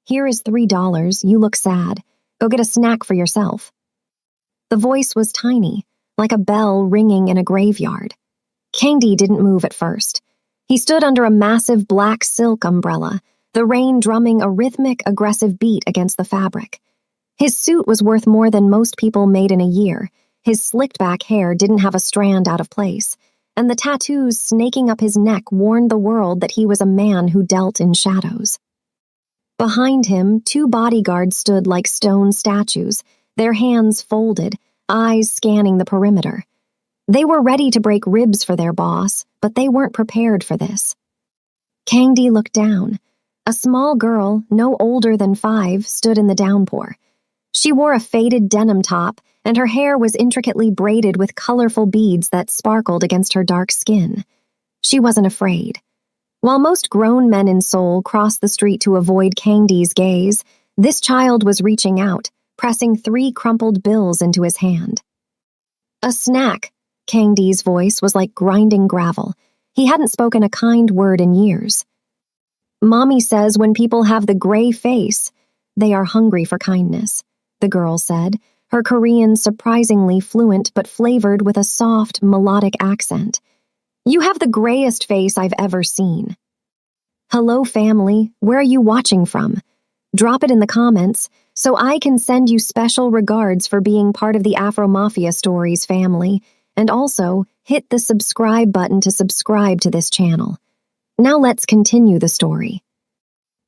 Here is $3. You look sad. Go get a snack for yourself. The voice was tiny, like a bell ringing in a graveyard. Kangdi didn't move at first. He stood under a massive black silk umbrella, the rain drumming a rhythmic, aggressive beat against the fabric. His suit was worth more than most people made in a year. His slicked-back hair didn't have a strand out of place, and the tattoos snaking up his neck warned the world that he was a man who dealt in shadows. Behind him, two bodyguards stood like stone statues, their hands folded, eyes scanning the perimeter. They were ready to break ribs for their boss, but they weren't prepared for this. Kangdi looked down. A small girl, no older than 5, stood in the downpour. She wore a faded denim top, and her hair was intricately braided with colorful beads that sparkled against her dark skin. She wasn't afraid. While most grown men in Seoul crossed the street to avoid Kangdi's gaze, this child was reaching out, pressing 3 crumpled bills into his hand. A snack. Kangdi's voice was like grinding gravel. He hadn't spoken a kind word in years. Mommy says when people have the gray face, they are hungry for kindness, the girl said, her Korean surprisingly fluent but flavored with a soft, melodic accent. You have the grayest face I've ever seen. Hello, family. Where are you watching from? Drop it in the comments so I can send you special regards for being part of the Mafia Stories family, and also hit the subscribe button to subscribe to this channel. Now let's continue the story.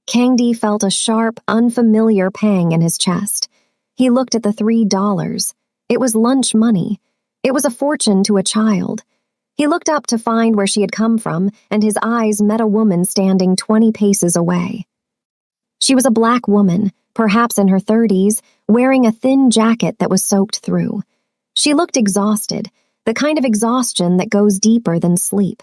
Kangdi felt a sharp, unfamiliar pang in his chest. He looked at the $3. It was lunch money. It was a fortune to a child. He looked up to find where she had come from, and his eyes met a woman standing 20 paces away. She was a black woman, perhaps in her 30s, wearing a thin jacket that was soaked through. She looked exhausted, the kind of exhaustion that goes deeper than sleep.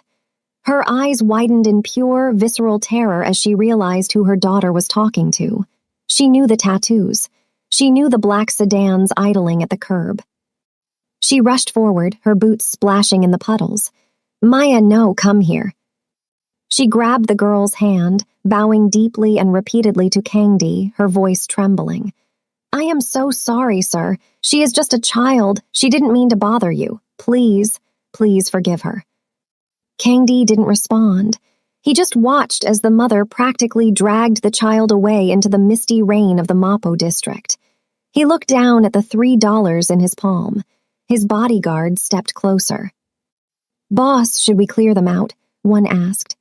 Her eyes widened in pure, visceral terror as she realized who her daughter was talking to. She knew the tattoos. She knew the black sedans idling at the curb. She rushed forward, her boots splashing in the puddles. Maya, no, come here. She grabbed the girl's hand, bowing deeply and repeatedly to Kangdi, her voice trembling. I am so sorry, sir. She is just a child. She didn't mean to bother you. Please, please forgive her. Kangdi didn't respond. He just watched as the mother practically dragged the child away into the misty rain of the Mapo district. He looked down at the $3 in his palm. His bodyguard stepped closer. Boss, should we clear them out? One asked.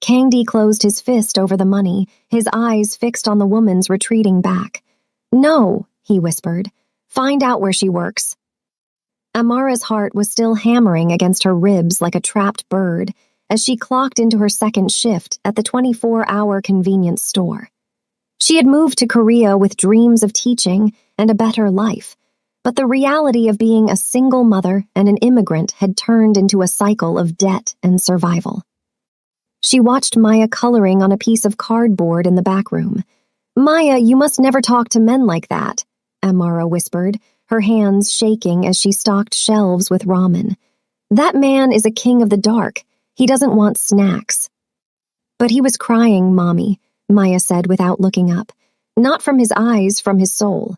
Kangdi closed his fist over the money, his eyes fixed on the woman's retreating back. No, he whispered. Find out where she works. Amara's heart was still hammering against her ribs like a trapped bird as she clocked into her second shift at the 24-hour convenience store. She had moved to Korea with dreams of teaching and a better life, but the reality of being a single mother and an immigrant had turned into a cycle of debt and survival. She watched Maya coloring on a piece of cardboard in the back room. Maya, you must never talk to men like that, Amara whispered, her hands shaking as she stocked shelves with ramen. That man is a king of the dark. He doesn't want snacks. But he was crying, Mommy, Maya said without looking up. Not from his eyes, from his soul.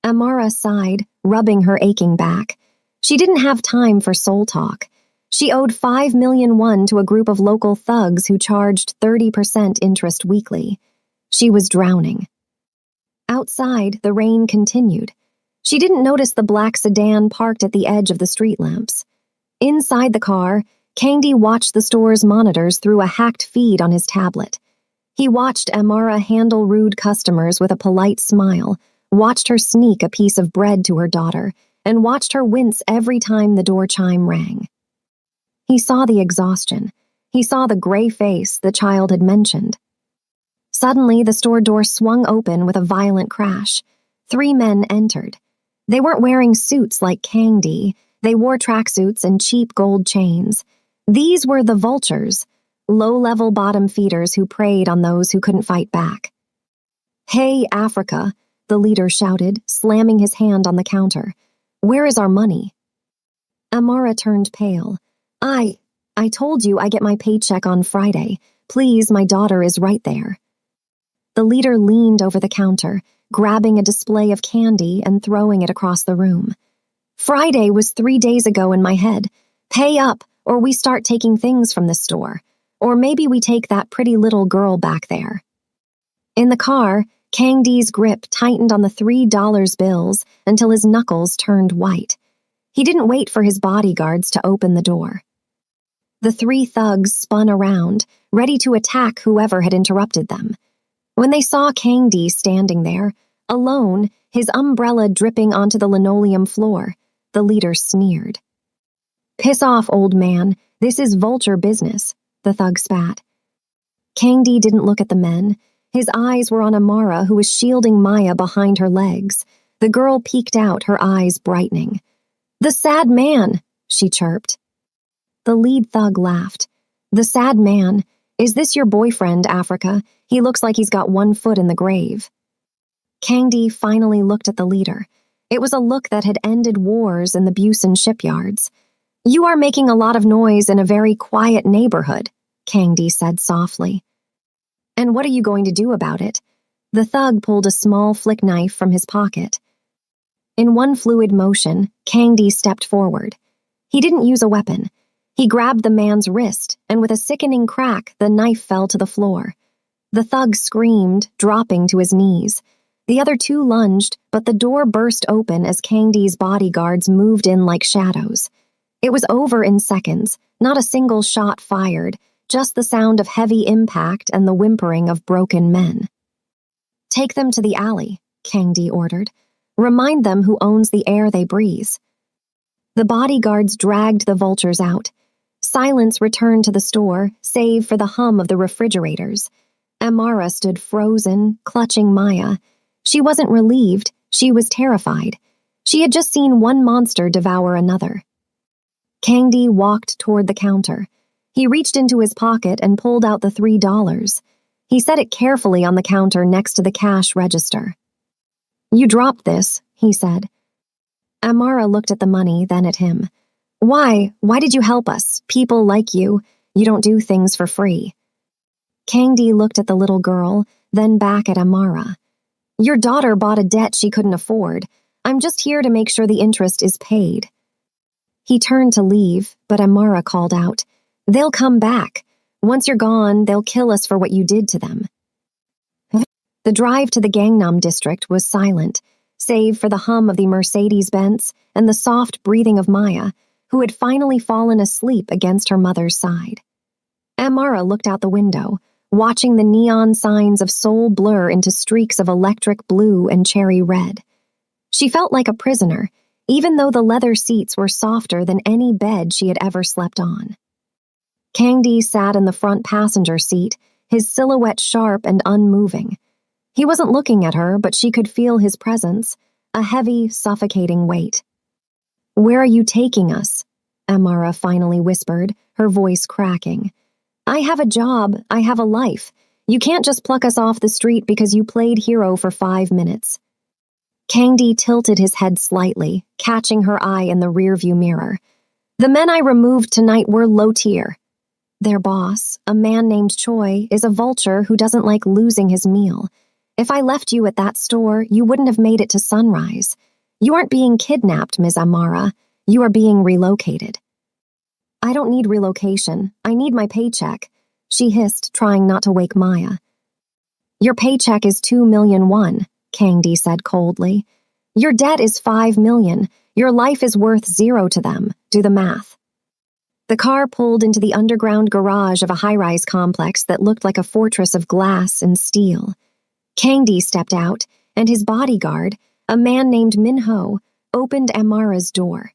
Amara sighed, rubbing her aching back. She didn't have time for soul talk. She owed 5 million won to a group of local thugs who charged 30% interest weekly. She was drowning. Outside, the rain continued. She didn't notice the black sedan parked at the edge of the street lamps. Inside the car, Kangdi watched the store's monitors through a hacked feed on his tablet. He watched Amara handle rude customers with a polite smile, watched her sneak a piece of bread to her daughter, and watched her wince every time the door chime rang. He saw the exhaustion. He saw the gray face the child had mentioned. Suddenly, the store door swung open with a violent crash. 3 men entered. They weren't wearing suits like Kangdi. They wore tracksuits and cheap gold chains. These were the vultures, low-level bottom feeders who preyed on those who couldn't fight back. Hey, Africa, the leader shouted, slamming his hand on the counter. Where is our money? Amara turned pale. I told you I get my paycheck on Friday. Please, my daughter is right there. The leader leaned over the counter, grabbing a display of candy and throwing it across the room. Friday was 3 days ago in my head. Pay up, or we start taking things from the store. Or maybe we take that pretty little girl back there. In the car, Kang Dee's grip tightened on the $3 bills until his knuckles turned white. He didn't wait for his bodyguards to open the door. The 3 thugs spun around, ready to attack whoever had interrupted them. When they saw Kang Dee standing there, alone, his umbrella dripping onto the linoleum floor, the leader sneered. "Piss off, old man. This is vulture business," the thug spat. Kang Dee didn't look at the men. His eyes were on Amara, who was shielding Maya behind her legs. The girl peeked out, her eyes brightening. "The sad man," she chirped. The lead thug laughed. "The sad man? Is this your boyfriend, Africa? He looks like he's got 1 foot in the grave." Kang Dee finally looked at the leader. It was a look that had ended wars in the Busan shipyards. "You are making a lot of noise in a very quiet neighborhood," Kang Dee said softly. "And what are you going to do about it?" The thug pulled a small flick knife from his pocket. In one fluid motion, Kang Dee stepped forward. He didn't use a weapon. He grabbed the man's wrist, and with a sickening crack, the knife fell to the floor. The thug screamed, dropping to his knees. The other 2 lunged, but the door burst open as Kang Dee's bodyguards moved in like shadows. It was over in seconds, not a single shot fired, just the sound of heavy impact and the whimpering of broken men. "Take them to the alley," Kang Dee ordered. "Remind them who owns the air they breathe." The bodyguards dragged the vultures out. Silence returned to the store, save for the hum of the refrigerators. Amara stood frozen, clutching Maya. She wasn't relieved, she was terrified. She had just seen one monster devour another. Kang Dee walked toward the counter. He reached into his pocket and pulled out the $3. He set it carefully on the counter next to the cash register. "You dropped this," he said. Amara looked at the money, then at him. Why did you help us? People like you don't do things for free." Kang Dee looked at the little girl, then back at Amara. "Your daughter bought a debt she couldn't afford. I'm just here to make sure the interest is paid." He turned to leave, but Amara called out, "They'll come back. Once you're gone, they'll kill us for what you did to them." The drive to the Gangnam district was silent, save for the hum of the Mercedes-Benz and the soft breathing of Maya, who had finally fallen asleep against her mother's side. Amara looked out the window, watching the neon signs of Seoul blur into streaks of electric blue and cherry red. She felt like a prisoner, even though the leather seats were softer than any bed she had ever slept on. Kang Dee sat in the front passenger seat, his silhouette sharp and unmoving. He wasn't looking at her, but she could feel his presence, a heavy, suffocating weight. "Where are you taking us?" Amara finally whispered, her voice cracking. "I have a job, I have a life. You can't just pluck us off the street because you played hero for 5 minutes." Kang Dee tilted his head slightly, catching her eye in the rearview mirror. "The men I removed tonight were low tier. Their boss, a man named Choi, is a vulture who doesn't like losing his meal. If I left you at that store, you wouldn't have made it to sunrise. You aren't being kidnapped, Ms. Amara. You are being relocated." "I don't need relocation. I need my paycheck," she hissed, trying not to wake Maya. "Your paycheck is 2 million won," Kang Dee said coldly. "Your debt is 5 million. Your life is worth 0 to them. Do the math." The car pulled into the underground garage of a high-rise complex that looked like a fortress of glass and steel. Kang Dee stepped out, and his bodyguard, a man named Min Ho, opened Amara's door.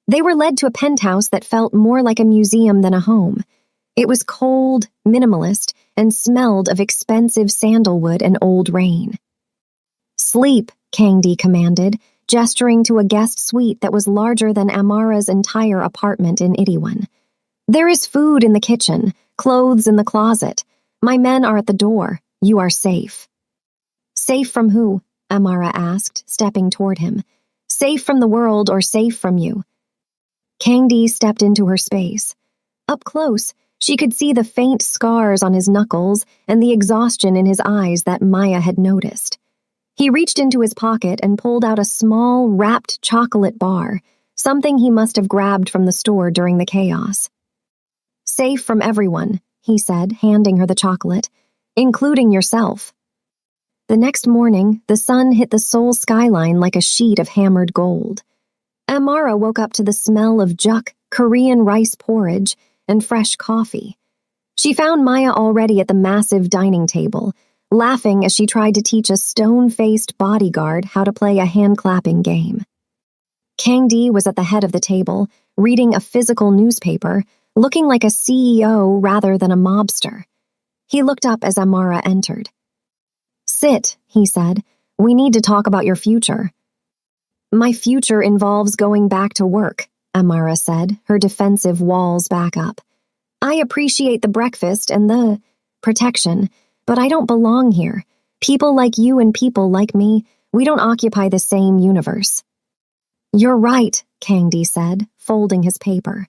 They were led to a penthouse that felt more like a museum than a home. It was cold, minimalist, and smelled of expensive sandalwood and old rain. "Sleep," Kang Dee commanded, gesturing to a guest suite that was larger than Amara's entire apartment in Itaewon. "There is food in the kitchen, clothes in the closet. My men are at the door. You are safe." "Safe from who?" Amara asked, stepping toward him. "Safe from the world or safe from you?" Kang Dee stepped into her space. Up close, She could see the faint scars on his knuckles and the exhaustion in his eyes that Maya had noticed. He reached into his pocket and pulled out a small, wrapped chocolate bar, something he must have grabbed from the store during the chaos. "Safe from everyone," he said, handing her the chocolate, "including yourself." The next morning, the sun hit the Seoul skyline like a sheet of hammered gold. Amara woke up to the smell of juk, Korean rice porridge, and fresh coffee. She found Maya already at the massive dining table, laughing as she tried to teach a stone-faced bodyguard how to play a hand-clapping game. Kang-dee was at the head of the table, reading a physical newspaper, looking like a CEO rather than a mobster. He looked up as Amara entered. "Sit," he said. "We need to talk about your future." "My future involves going back to work," Amara said, her defensive walls back up. "I appreciate the breakfast and the protection, but I don't belong here. People like you and people like me, we don't occupy the same universe." "You're right," Kang-dee said, folding his paper.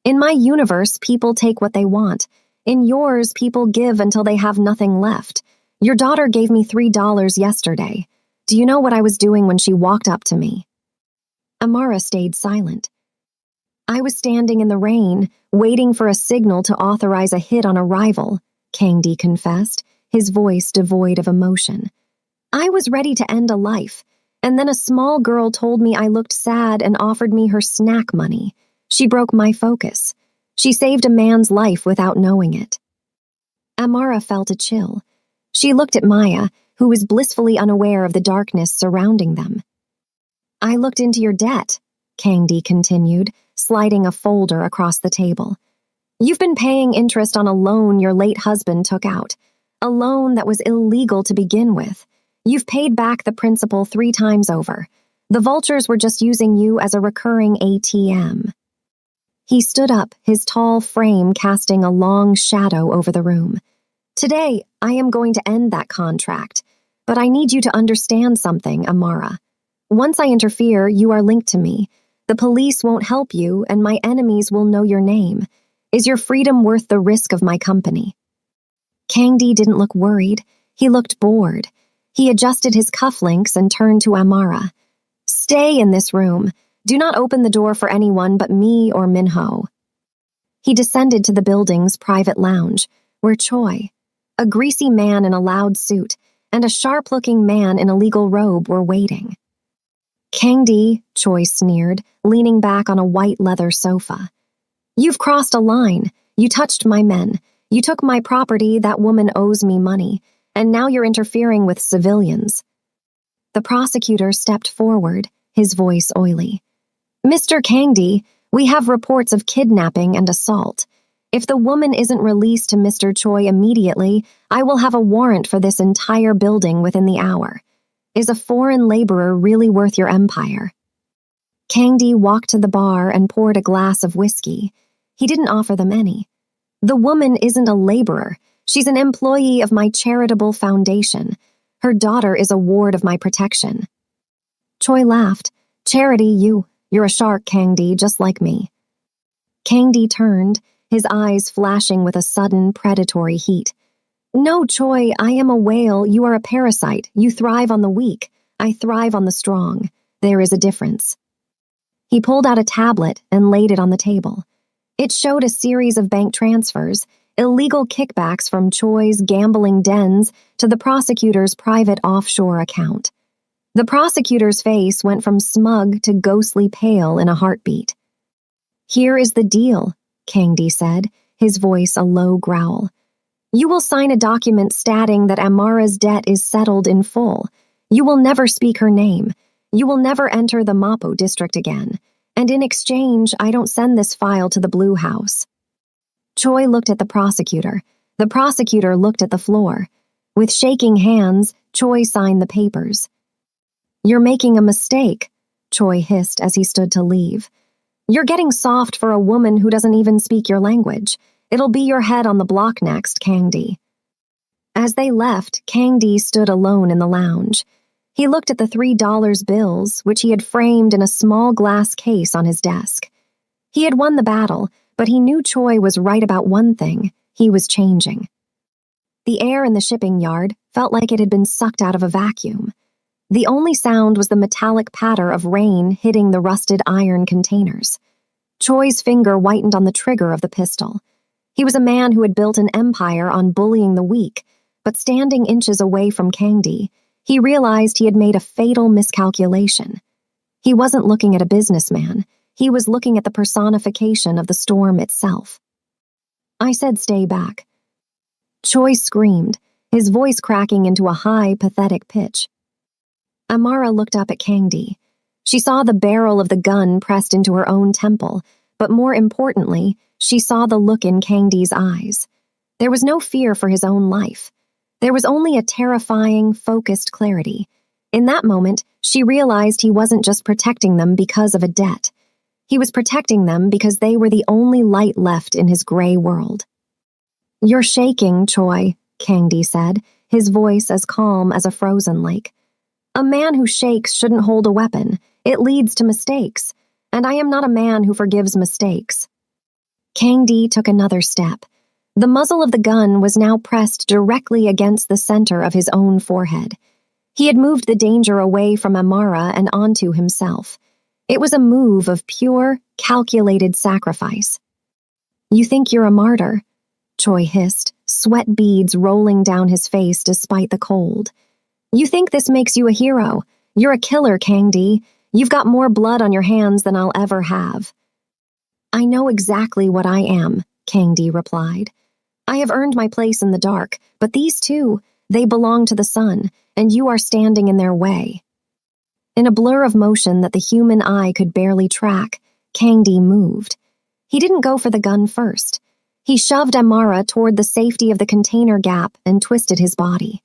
"In my universe, people take what they want. In yours, people give until they have nothing left. Your daughter gave me $3 yesterday. Do you know what I was doing when she walked up to me?" Amara stayed silent. "I was standing in the rain, waiting for a signal to authorize a hit on a rival," Kang-dee confessed, his voice devoid of emotion. "I was ready to end a life, and then a small girl told me I looked sad and offered me her snack money. She broke my focus. She saved a man's life without knowing it." Amara felt a chill. She looked at Maya, who was blissfully unaware of the darkness surrounding them. "I looked into your debt," Kang-dee continued, sliding a folder across the table. "You've been paying interest on a loan your late husband took out, a loan that was illegal to begin with. You've paid back the principal 3 times over. The vultures were just using you as a recurring ATM." He stood up, his tall frame casting a long shadow over the room. "Today, I am going to end that contract, but I need you to understand something, Amara. Once I interfere, you are linked to me. The police won't help you, and my enemies will know your name. Is your freedom worth the risk of my company?" Kang-dee didn't look worried. He looked bored. He adjusted his cufflinks and turned to Amara. "Stay in this room. Do not open the door for anyone but me or Minho." He descended to the building's private lounge, where Choi, a greasy man in a loud suit, and a sharp-looking man in a legal robe were waiting. "Kang-dee," Choi sneered, leaning back on a white leather sofa. "You've crossed a line. You touched my men. You took my property. That woman owes me money. And now you're interfering with civilians." The prosecutor stepped forward, his voice oily. "Mr. Kang-dee, we have reports of kidnapping and assault. If the woman isn't released to Mr. Choi immediately, I will have a warrant for this entire building within the hour. Is a foreign laborer really worth your empire?" Kang-dee walked to the bar and poured a glass of whiskey. He didn't offer them any. "The woman isn't a laborer. She's an employee of my charitable foundation. Her daughter is a ward of my protection." Choi laughed. "Charity, you're a shark, Kang-dee, just like me." Kang-dee turned, his eyes flashing with a sudden predatory heat. "No, Choi, I am a whale. You are a parasite. You thrive on the weak. I thrive on the strong. There is a difference." He pulled out a tablet and laid it on the table. It showed a series of bank transfers, illegal kickbacks from Choi's gambling dens to the prosecutor's private offshore account. The prosecutor's face went from smug to ghostly pale in a heartbeat. "Here is the deal," Kang-dee said, his voice a low growl. "You will sign a document stating that Amara's debt is settled in full. You will never speak her name. You will never enter the Mapo district again. And in exchange, I don't send this file to the Blue House." Choi looked at the prosecutor. The prosecutor looked at the floor. With shaking hands, Choi signed the papers. "You're making a mistake," Choi hissed as he stood to leave. "You're getting soft for a woman who doesn't even speak your language. It'll be your head on the block next, Kang-dee." As they left, Kang-dee stood alone in the lounge. He looked at the $3 bills, which he had framed in a small glass case on his desk. He had won the battle, but he knew Choi was right about one thing: he was changing. The air in the shipping yard felt like it had been sucked out of a vacuum. The only sound was the metallic patter of rain hitting the rusted iron containers. Choi's finger whitened on the trigger of the pistol. He was a man who had built an empire on bullying the weak, but standing inches away from Kangdi, he realized he had made a fatal miscalculation. He wasn't looking at a businessman. He was looking at the personification of the storm itself. I said, "Stay back." Choi screamed, his voice cracking into a high, pathetic pitch. Amara looked up at Kangdi. She saw the barrel of the gun pressed into her own temple, but more importantly, she saw the look in Kangdi's eyes. There was no fear for his own life. There was only a terrifying, focused clarity. In that moment, she realized he wasn't just protecting them because of a debt. He was protecting them because they were the only light left in his gray world. "You're shaking, Choi," Kangdi said, his voice as calm as a frozen lake. "A man who shakes shouldn't hold a weapon. It leads to mistakes, and I am not a man who forgives mistakes." Kangdi took another step. The muzzle of the gun was now pressed directly against the center of his own forehead. He had moved the danger away from Amara and onto himself. It was a move of pure, calculated sacrifice. "You think you're a martyr?" Choi hissed, sweat beads rolling down his face despite the cold. "You think this makes you a hero? You're a killer, Kangdi. You've got more blood on your hands than I'll ever have." "I know exactly what I am," Kangdi replied. "I have earned my place in the dark, but these two, they belong to the sun, and you are standing in their way." In a blur of motion that the human eye could barely track, Kangdi moved. He didn't go for the gun first. He shoved Amara toward the safety of the container gap and twisted his body.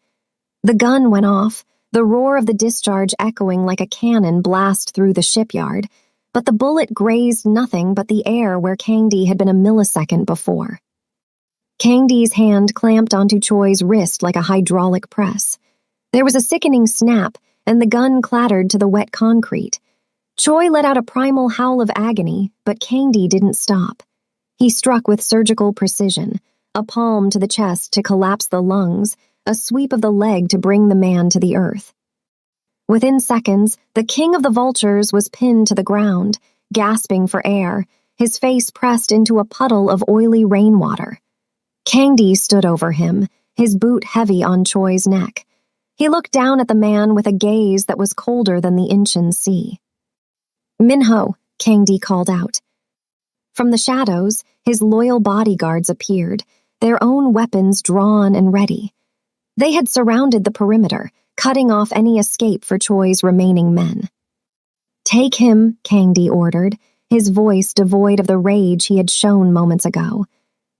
The gun went off, the roar of the discharge echoing like a cannon blast through the shipyard, but the bullet grazed nothing but the air where Kangdi had been a millisecond before. Kangdi's hand clamped onto Choi's wrist like a hydraulic press. There was a sickening snap, and the gun clattered to the wet concrete. Choi let out a primal howl of agony, but Kangdi didn't stop. He struck with surgical precision, a palm to the chest to collapse the lungs, a sweep of the leg to bring the man to the earth. Within seconds, the king of the vultures was pinned to the ground, gasping for air, his face pressed into a puddle of oily rainwater. Kangdi stood over him, his boot heavy on Choi's neck. He looked down at the man with a gaze that was colder than the Inchin Sea. "Minho," Kangdi called out. From the shadows, his loyal bodyguards appeared, their own weapons drawn and ready. They had surrounded the perimeter, cutting off any escape for Choi's remaining men. "Take him," Kangdi ordered, his voice devoid of the rage he had shown moments ago.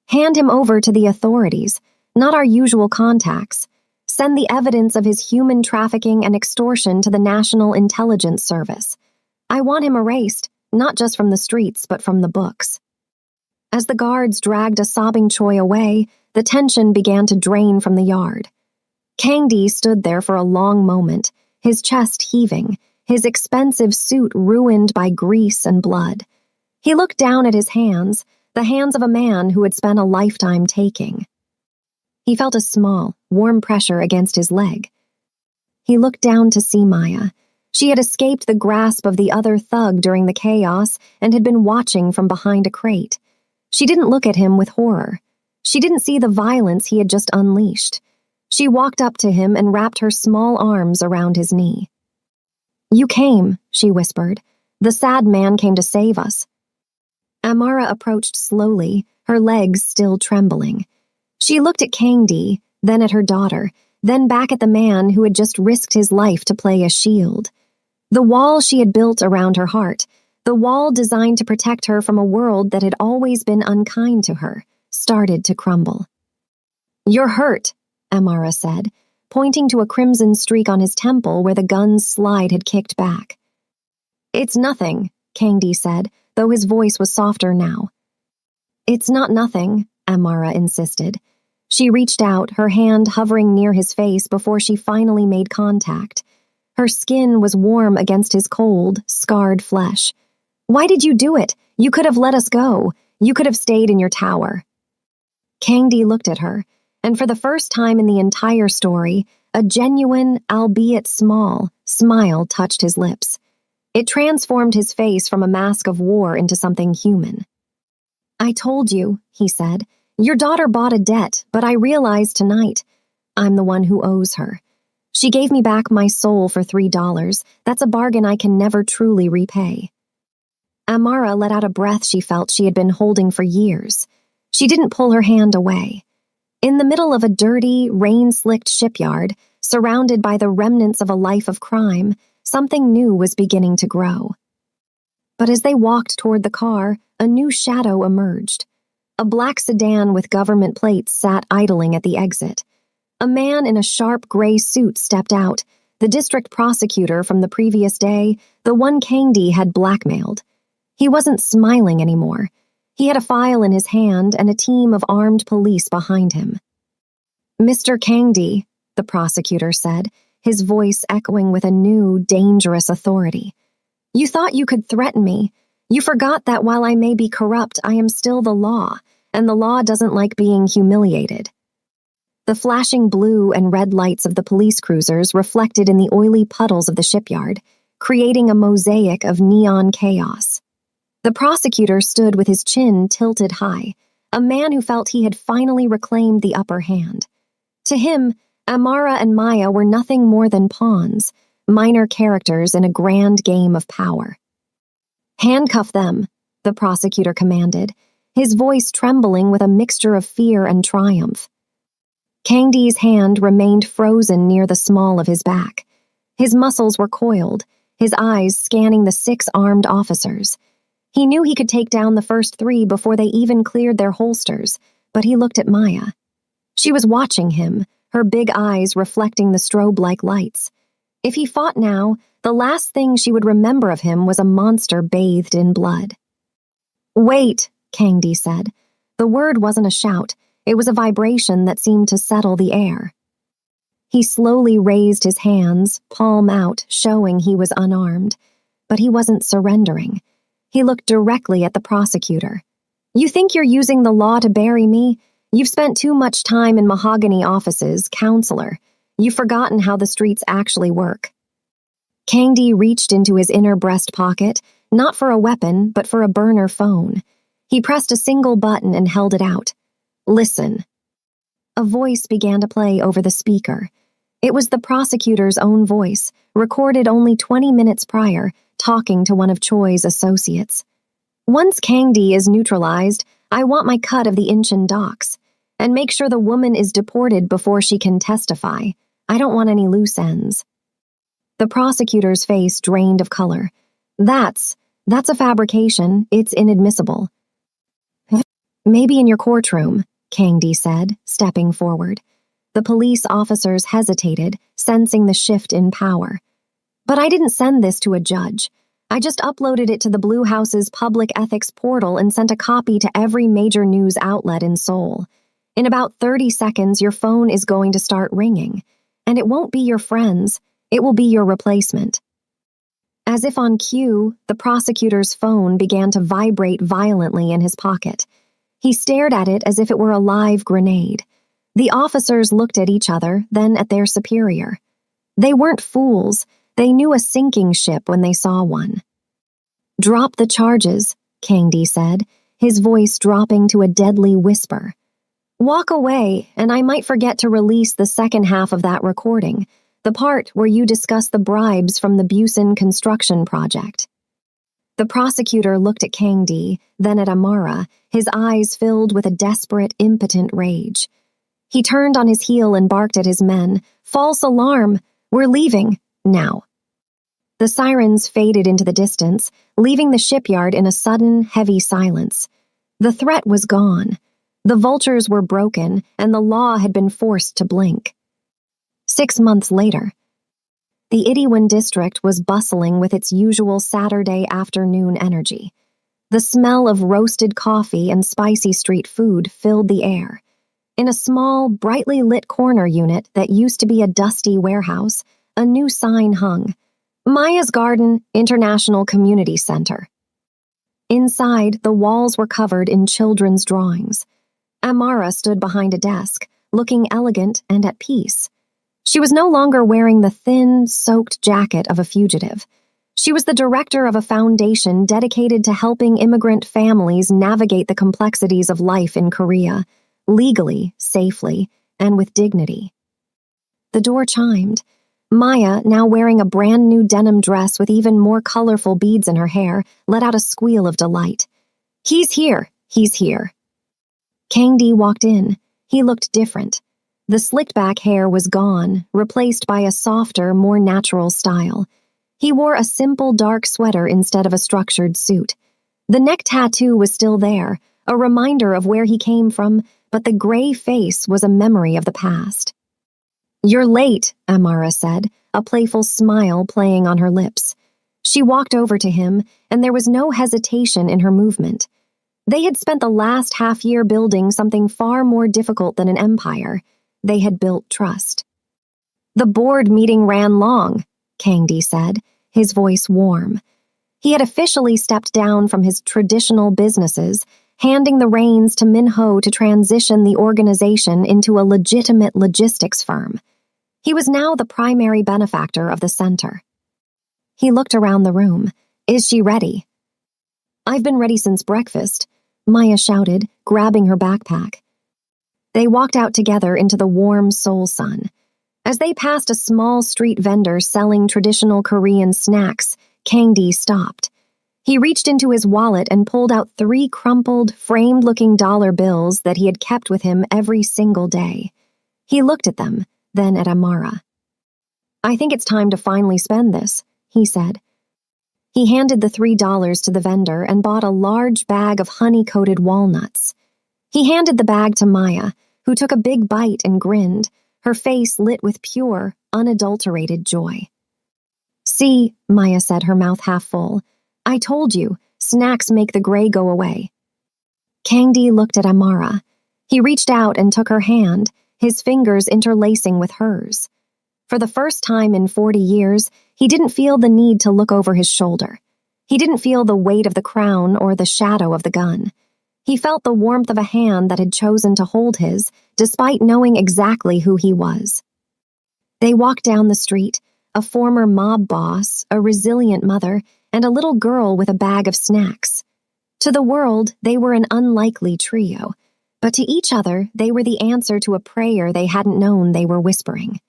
"Hand him over to the authorities, not our usual contacts. Send the evidence of his human trafficking and extortion to the National Intelligence Service. I want him erased, not just from the streets, but from the books." As the guards dragged a sobbing Choi away, the tension began to drain from the yard. Kangdi stood there for a long moment, his chest heaving, his expensive suit ruined by grease and blood. He looked down at his hands, the hands of a man who had spent a lifetime taking. He felt a small, warm pressure against his leg. He looked down to see Maya. She had escaped the grasp of the other thug during the chaos and had been watching from behind a crate. She didn't look at him with horror. She didn't see the violence he had just unleashed. She walked up to him and wrapped her small arms around his knee. "You came," she whispered. "The sad man came to save us." Amara approached slowly, her legs still trembling. She looked at Kangdi, then at her daughter, then back at the man who had just risked his life to play a shield. The wall she had built around her heart, the wall designed to protect her from a world that had always been unkind to her, started to crumble. "You're hurt," Amara said, pointing to a crimson streak on his temple where the gun's slide had kicked back. "It's nothing," Kangdi said, though his voice was softer now. "It's not nothing," Amara insisted. She reached out, her hand hovering near his face before she finally made contact. Her skin was warm against his cold, scarred flesh. "Why did you do it? You could have let us go. You could have stayed in your tower." Kangdi looked at her, and for the first time in the entire story, a genuine, albeit small, smile touched his lips. It transformed his face from a mask of war into something human. "I told you," he said. "Your daughter bought a debt, but I realized tonight I'm the one who owes her. She gave me back my soul for $3. That's a bargain I can never truly repay." Amara let out a breath she felt she had been holding for years. She didn't pull her hand away. In the middle of a dirty, rain-slicked shipyard, surrounded by the remnants of a life of crime, something new was beginning to grow. But as they walked toward the car, a new shadow emerged. A black sedan with government plates sat idling at the exit. A man in a sharp gray suit stepped out, the district prosecutor from the previous day, the one Kangdi had blackmailed. He wasn't smiling anymore. He had a file in his hand and a team of armed police behind him. "Mr. Kangdi," the prosecutor said, his voice echoing with a new, dangerous authority. "You thought you could threaten me. You forgot that while I may be corrupt, I am still the law, and the law doesn't like being humiliated." The flashing blue and red lights of the police cruisers reflected in the oily puddles of the shipyard, creating a mosaic of neon chaos. The prosecutor stood with his chin tilted high, a man who felt he had finally reclaimed the upper hand. To him, Amara and Maya were nothing more than pawns, minor characters in a grand game of power. "Handcuff them," the prosecutor commanded, his voice trembling with a mixture of fear and triumph. Kangdi's hand remained frozen near the small of his back. His muscles were coiled, his eyes scanning the 6 armed officers. He knew he could take down the first 3 before they even cleared their holsters, but he looked at Maya. She was watching him, her big eyes reflecting the strobe-like lights. If he fought now, the last thing she would remember of him was a monster bathed in blood. "Wait," Kangdi said. The word wasn't a shout, it was a vibration that seemed to settle the air. He slowly raised his hands, palm out, showing he was unarmed. But he wasn't surrendering. He looked directly at the prosecutor. "You think you're using the law to bury me? You've spent too much time in mahogany offices, counselor. You've forgotten how the streets actually work." Kangdi reached into his inner breast pocket, not for a weapon, but for a burner phone. He pressed a single button and held it out. "Listen." A voice began to play over the speaker. It was the prosecutor's own voice, recorded only 20 minutes prior, talking to one of Choi's associates. "Once Kangdi is neutralized, I want my cut of the Inchin docks. And make sure the woman is deported before she can testify. I don't want any loose ends." The prosecutor's face drained of color. That's a fabrication. It's inadmissible." "Maybe in your courtroom," Kangdi said, stepping forward. The police officers hesitated, sensing the shift in power. "But I didn't send this to a judge. I just uploaded it to the Blue House's public ethics portal and sent a copy to every major news outlet in Seoul. In about 30 seconds, your phone is going to start ringing. And it won't be your friend's, it will be your replacement." As if on cue, the prosecutor's phone began to vibrate violently in his pocket. He stared at it as if it were a live grenade. The officers looked at each other, then at their superior. They weren't fools. They knew a sinking ship when they saw one. "Drop the charges," Kangdi said, his voice dropping to a deadly whisper. "Walk away, and I might forget to release the second half of that recording, the part where you discuss the bribes from the Busan construction project." The prosecutor looked at Kangdi, then at Amara, his eyes filled with a desperate, impotent rage. He turned on his heel and barked at his men. "False alarm! We're leaving, now." The sirens faded into the distance, leaving the shipyard in a sudden, heavy silence. The threat was gone. The vultures were broken, and the law had been forced to blink. 6 months later, the Itaewon district was bustling with its usual Saturday afternoon energy. The smell of roasted coffee and spicy street food filled the air. In a small, brightly lit corner unit that used to be a dusty warehouse, a new sign hung: Maya's Garden International Community Center. Inside, the walls were covered in children's drawings. Amara stood behind a desk, looking elegant and at peace. She was no longer wearing the thin, soaked jacket of a fugitive. She was the director of a foundation dedicated to helping immigrant families navigate the complexities of life in Korea, legally, safely, and with dignity. The door chimed. Maya, now wearing a brand new denim dress with even more colorful beads in her hair, let out a squeal of delight. "He's here! He's here!" Kangdi walked in. He looked different. The slicked-back hair was gone, replaced by a softer, more natural style. He wore a simple dark sweater instead of a structured suit. The neck tattoo was still there, a reminder of where he came from, but the gray face was a memory of the past. "You're late," Amara said, a playful smile playing on her lips. She walked over to him, and there was no hesitation in her movement. They had spent the last half-year building something far more difficult than an empire. They had built trust. "The board meeting ran long," Kangdi said, his voice warm. He had officially stepped down from his traditional businesses, handing the reins to Minho to transition the organization into a legitimate logistics firm. He was now the primary benefactor of the center. He looked around the room. "Is she ready?" "I've been ready since breakfast," Maya shouted, grabbing her backpack. They walked out together into the warm Seoul sun. As they passed a small street vendor selling traditional Korean snacks, Kangdi stopped. He reached into his wallet and pulled out 3 crumpled, framed-looking dollar bills that he had kept with him every single day. He looked at them, then at Amara. "I think it's time to finally spend this," he said. He handed the $3 to the vendor and bought a large bag of honey-coated walnuts. He handed the bag to Maya, who took a big bite and grinned, her face lit with pure, unadulterated joy. "See," Maya said, her mouth half full, "I told you, snacks make the gray go away." Kangdi looked at Amara. He reached out and took her hand, his fingers interlacing with hers. For the first time in 40 years, he didn't feel the need to look over his shoulder. He didn't feel the weight of the crown or the shadow of the gun. He felt the warmth of a hand that had chosen to hold his, despite knowing exactly who he was. They walked down the street, a former mob boss, a resilient mother, and a little girl with a bag of snacks. To the world, they were an unlikely trio, but to each other, they were the answer to a prayer they hadn't known they were whispering.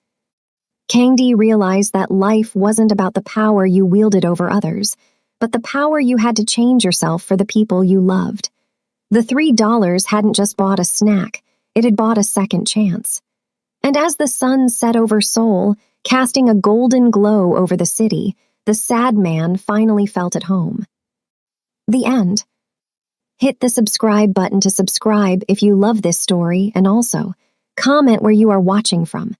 Kangdi realized that life wasn't about the power you wielded over others, but the power you had to change yourself for the people you loved. The $3 hadn't just bought a snack, it had bought a second chance. And as the sun set over Seoul, casting a golden glow over the city, the sad man finally felt at home. The end. Hit the subscribe button to subscribe if you love this story, and also comment where you are watching from.